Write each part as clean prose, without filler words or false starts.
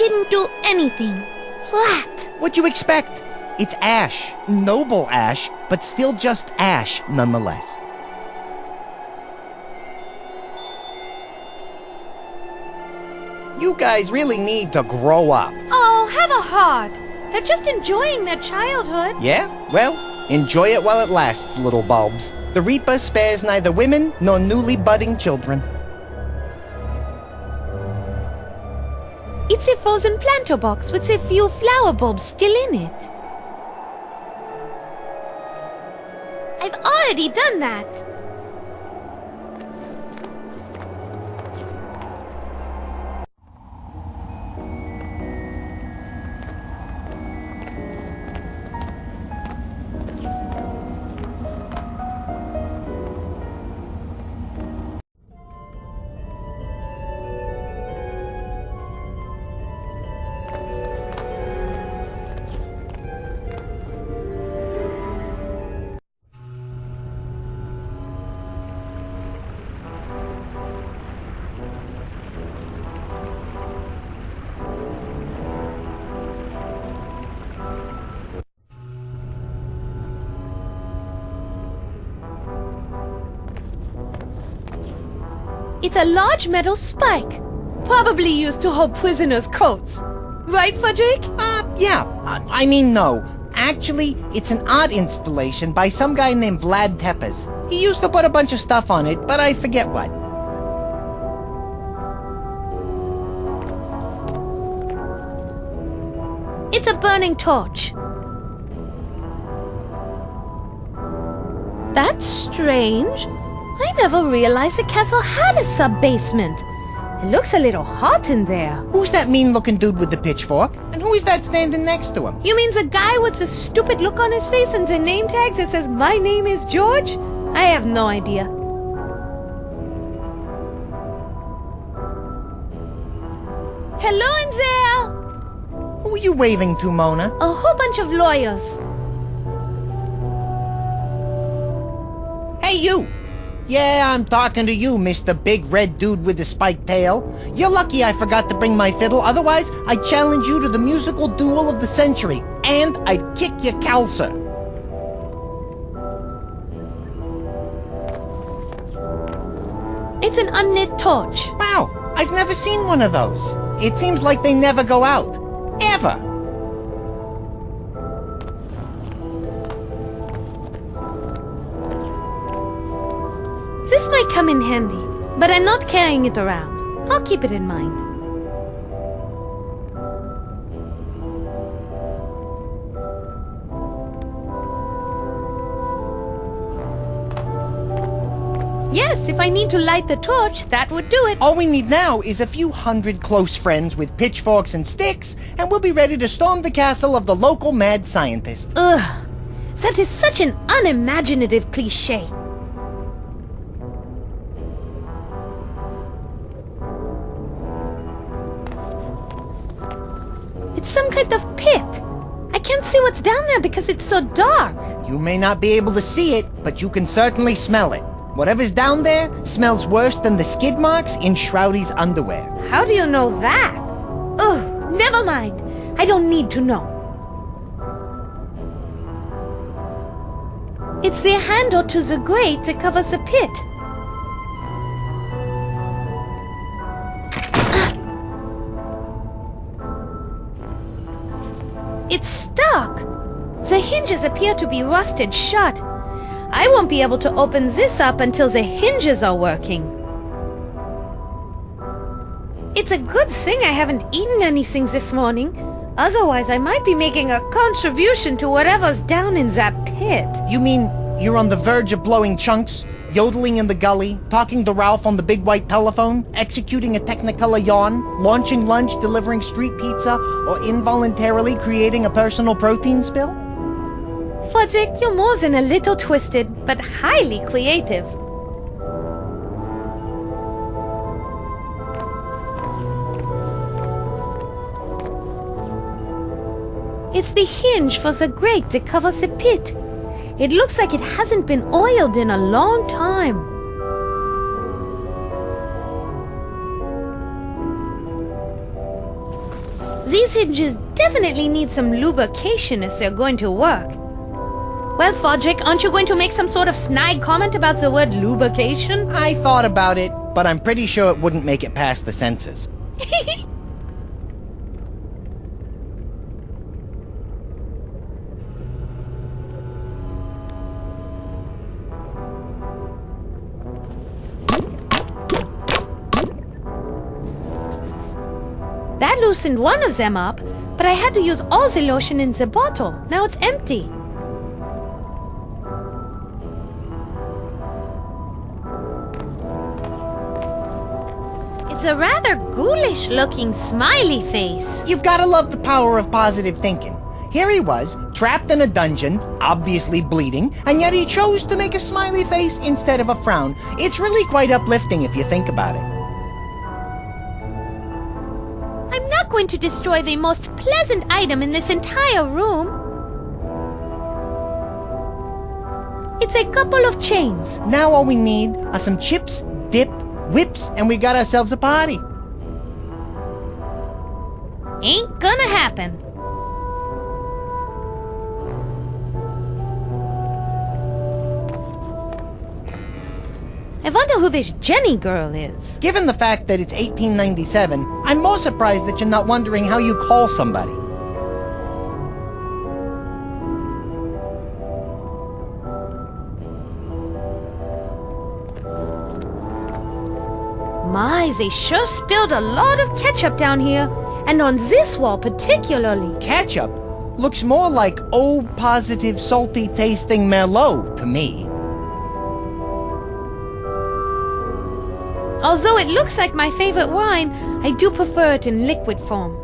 didn't do anything. Flat. What'd you expect? It's ash. Noble ash, but still just ash nonetheless. You guys really need to grow up. Oh, have a heart. They're just enjoying their childhood. Yeah? Well, enjoy it while it lasts, little bulbs. The Reaper spares neither women nor newly budding children. It's a frozen planter box with a few flower bulbs still in it. I've already done that. It's a large metal spike, probably used to hold prisoners' coats. Right, Frederick? Yeah. I mean, no. Actually, it's an art installation by some guy named Vlad Tepes. He used to put a bunch of stuff on it, but I forget what. It's a burning torch. That's strange. I never realized the castle had a sub-basement. It looks a little hot in there. Who's that mean-looking dude with the pitchfork? And who is that standing next to him? You mean the guy with the stupid look on his face and the name tags that says, "My name is George"? I have no idea. Hello in there! Who are you waving to, Mona? A whole bunch of lawyers. Hey, you! Yeah, I'm talking to you, Mr. Big Red Dude with the spiked tail. You're lucky I forgot to bring my fiddle, otherwise I'd challenge you to the musical duel of the century, and I'd kick your calcer. It's an unlit torch. Wow, I've never seen one of those. It seems like they never go out. Ever! This might come in handy, but I'm not carrying it around. I'll keep it in mind. Yes, if I need to light the torch, that would do it. All we need now is a few hundred close friends with pitchforks and sticks, and we'll be ready to storm the castle of the local mad scientist. Ugh, that is such an unimaginative cliché. It's some kind of pit. I can't see what's down there because it's so dark. You may not be able to see it, but you can certainly smell it. Whatever's down there smells worse than the skid marks in Shroudy's underwear. How do you know that? Ugh, never mind. I don't need to know. It's the handle to the grate that covers the pit. It's stuck. The hinges appear to be rusted shut. I won't be able to open this up until the hinges are working. It's a good thing I haven't eaten anything this morning. Otherwise, I might be making a contribution to whatever's down in that pit. You mean you're on the verge of blowing chunks, yodeling in the gully, talking to Ralph on the big white telephone, executing a Technicolor yawn, launching lunch, delivering street pizza, or involuntarily creating a personal protein spill? Frederick, you're more than a little twisted, but highly creative. It's the hinge for the grate that covers the pit. It looks like it hasn't been oiled in a long time. These hinges definitely need some lubrication if they're going to work. Well, Fodrick, aren't you going to make some sort of snide comment about the word lubrication? I thought about it, but I'm pretty sure it wouldn't make it past the censors. That loosened one of them up, but I had to use all the lotion in the bottle. Now it's empty. It's a rather ghoulish-looking smiley face. You've gotta love the power of positive thinking. Here he was, trapped in a dungeon, obviously bleeding, and yet he chose to make a smiley face instead of a frown. It's really quite uplifting if you think about it. I'm not going to destroy the most pleasant item in this entire room. It's a couple of chains. Now all we need are some chips, dip, whips, and we got ourselves a party. Ain't gonna happen. I wonder who this Jenny girl is. Given the fact that it's 1897, I'm more surprised that you're not wondering how you call somebody. My, they sure spilled a lot of ketchup down here, and on this wall particularly. Ketchup looks more like old positive salty tasting Merlot to me. Although it looks like my favorite wine, I do prefer it in liquid form.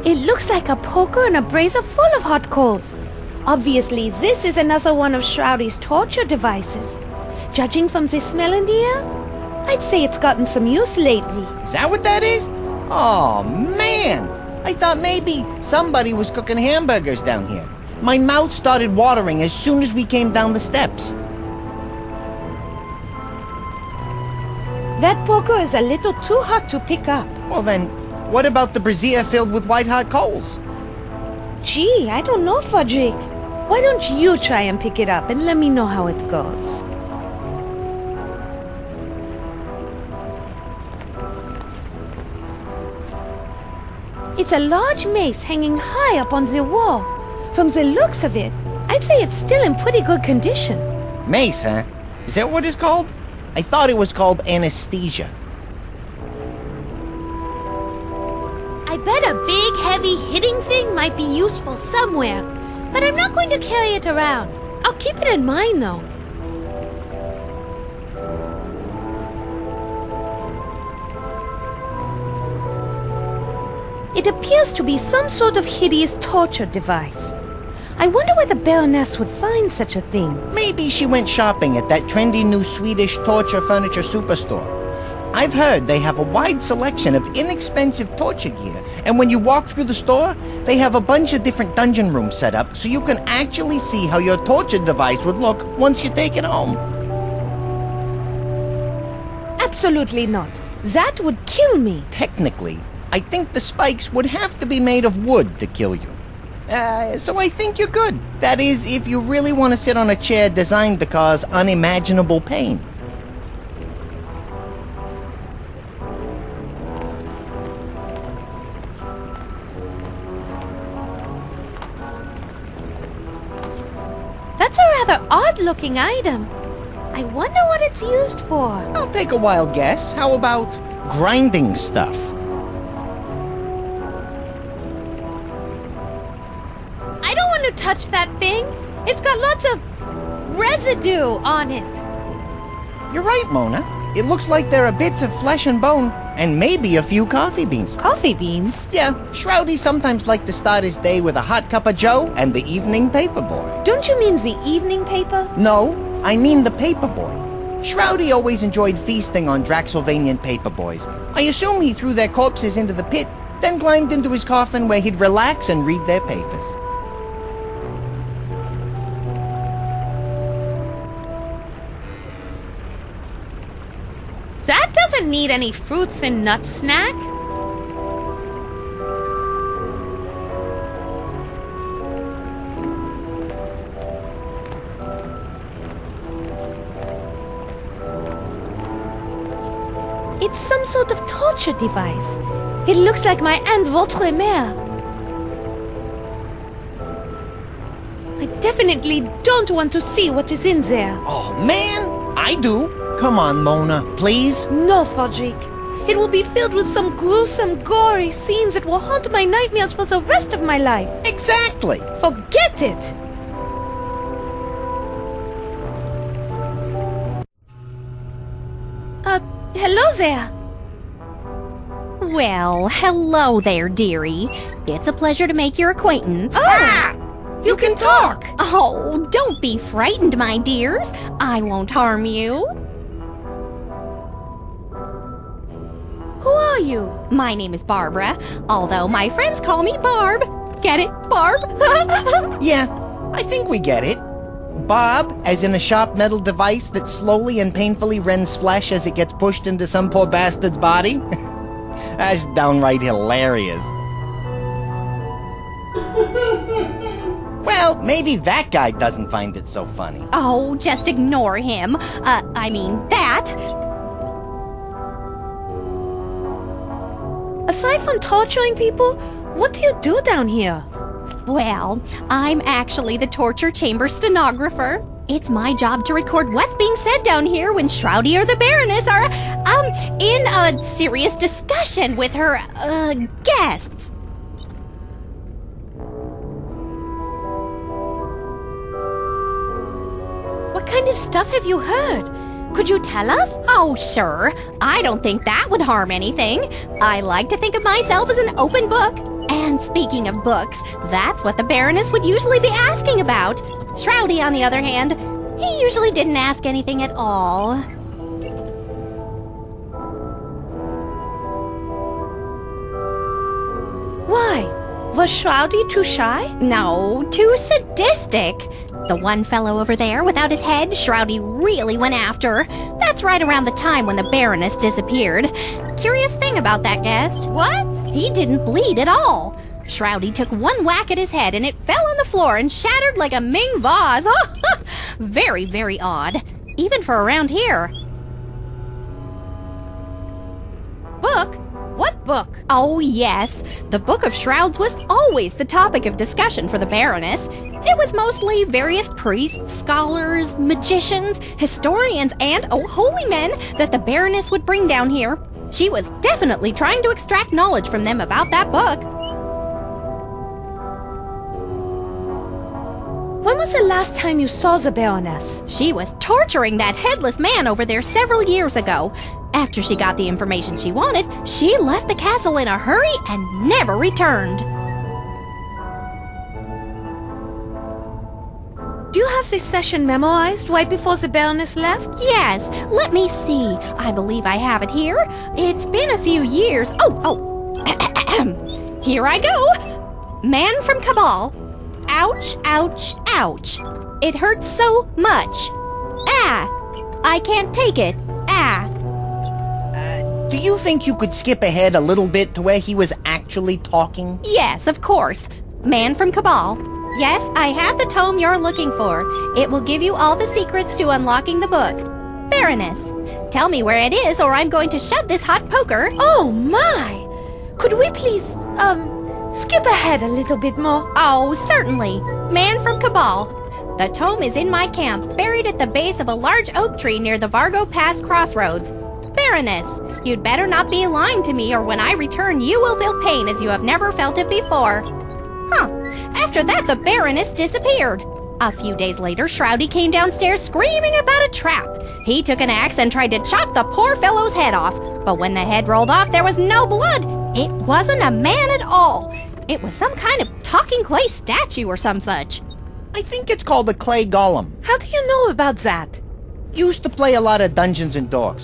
It looks like a poker and a brazier full of hot coals. Obviously, this is another one of Shroudy's torture devices. Judging from the smell in the air, I'd say it's gotten some use lately. Is that what that is? Oh, man! I thought maybe somebody was cooking hamburgers down here. My mouth started watering as soon as we came down the steps. That poker is a little too hot to pick up. Well then, what about the brazier filled with white-hot coals? Gee, I don't know, Fodrick. Why don't you try and pick it up and let me know how it goes? It's a large mace hanging high up on the wall. From the looks of it, I'd say it's still in pretty good condition. Mace, huh? Is that what it's called? I thought it was called anesthesia. I bet a big, heavy hitting thing might be useful somewhere, but I'm not going to carry it around. I'll keep it in mind, though. It appears to be some sort of hideous torture device. I wonder where the Baroness would find such a thing. Maybe she went shopping at that trendy new Swedish torture furniture superstore. I've heard they have a wide selection of inexpensive torture gear, and when you walk through the store, they have a bunch of different dungeon rooms set up so you can actually see how your torture device would look once you take it home. Absolutely not. That would kill me. Technically, I think the spikes would have to be made of wood to kill you. So I think you're good. That is, if you really want to sit on a chair designed to cause unimaginable pain. That's a rather odd-looking item. I wonder what it's used for. I'll take a wild guess. How about grinding stuff? I don't want to touch that thing. It's got lots of residue on it. You're right, Mona. It looks like there are bits of flesh and bone, And maybe a few coffee beans. Coffee beans? Yeah, Shroudy sometimes like to start his day with a hot cup of joe and the evening paper boy. Don't you mean the evening paper? No, I mean the paper boy. Shroudy always enjoyed feasting on Draxylvanian paper boys. I assume he threw their corpses into the pit, then climbed into his coffin where he'd relax and read their papers. That doesn't need any fruits and nuts snack. It's some sort of torture device. It looks like my Aunt Votre Mère. I definitely don't want to see what is in there. Oh, man, I do. Come on, Mona, please. No, Fodrick. It will be filled with some gruesome, gory scenes that will haunt my nightmares for the rest of my life. Exactly. Forget it! Hello there. Well, hello there, dearie. It's a pleasure to make your acquaintance. Ah! You can talk! Oh, don't be frightened, my dears. I won't harm you. Who are you? My name is Barbara, although my friends call me Barb. Get it, Barb? Yeah, I think we get it. Bob, as in a sharp metal device that slowly and painfully rends flesh as it gets pushed into some poor bastard's body? That's downright hilarious. Well, maybe that guy doesn't find it so funny. Oh, just ignore him. I mean that. Aside from torturing people, what do you do down here? Well, I'm actually the torture chamber stenographer. It's my job to record what's being said down here when Shroudy or the Baroness are, in a serious discussion with her, guests. What kind of stuff have you heard? Could you tell us? Oh, sure. I don't think that would harm anything. I like to think of myself as an open book. And speaking of books, that's what the Baroness would usually be asking about. Shroudy, on the other hand, he usually didn't ask anything at all. Why? Was Shroudy too shy? No, too sadistic. The one fellow over there without his head, Shroudy really went after. That's right around the time when the Baroness disappeared. Curious thing about that guest. What? He didn't bleed at all. Shroudy took one whack at his head and it fell on the floor and shattered like a Ming vase. Very, very odd. Even for around here. Book? What book? Oh, yes. The Book of Shrouds was always the topic of discussion for the Baroness. It was mostly various priests, scholars, magicians, historians, and, holy men that the Baroness would bring down here. She was definitely trying to extract knowledge from them about that book. When was the last time you saw the Baroness? She was torturing that headless man over there several years ago. After she got the information she wanted, she left the castle in a hurry and never returned. Do you have this session memorized right before the Baroness left? Yes, let me see. I believe I have it here. It's been a few years. Here I go. Man from Cabal. Ouch, ouch, ouch. It hurts so much. Ah, I can't take it. Ah. Do you think you could skip ahead a little bit to where he was actually talking? Yes, of course. Man from Cabal. Yes, I have the tome you're looking for. It will give you all the secrets to unlocking the book. Baroness, tell me where it is or I'm going to shove this hot poker. Oh my! Could we please, skip ahead a little bit more? Oh, certainly. Man from Cabal. The tome is in my camp, buried at the base of a large oak tree near the Vargo Pass crossroads. Baroness, you'd better not be lying to me or when I return you will feel pain as you have never felt it before. Huh. After that, the Baroness disappeared. A few days later, Shroudy came downstairs screaming about a trap. He took an axe and tried to chop the poor fellow's head off. But when the head rolled off, there was no blood. It wasn't a man at all. It was some kind of talking clay statue or some such. I think it's called a clay golem. How do you know about that? Used to play a lot of Dungeons and Dogs.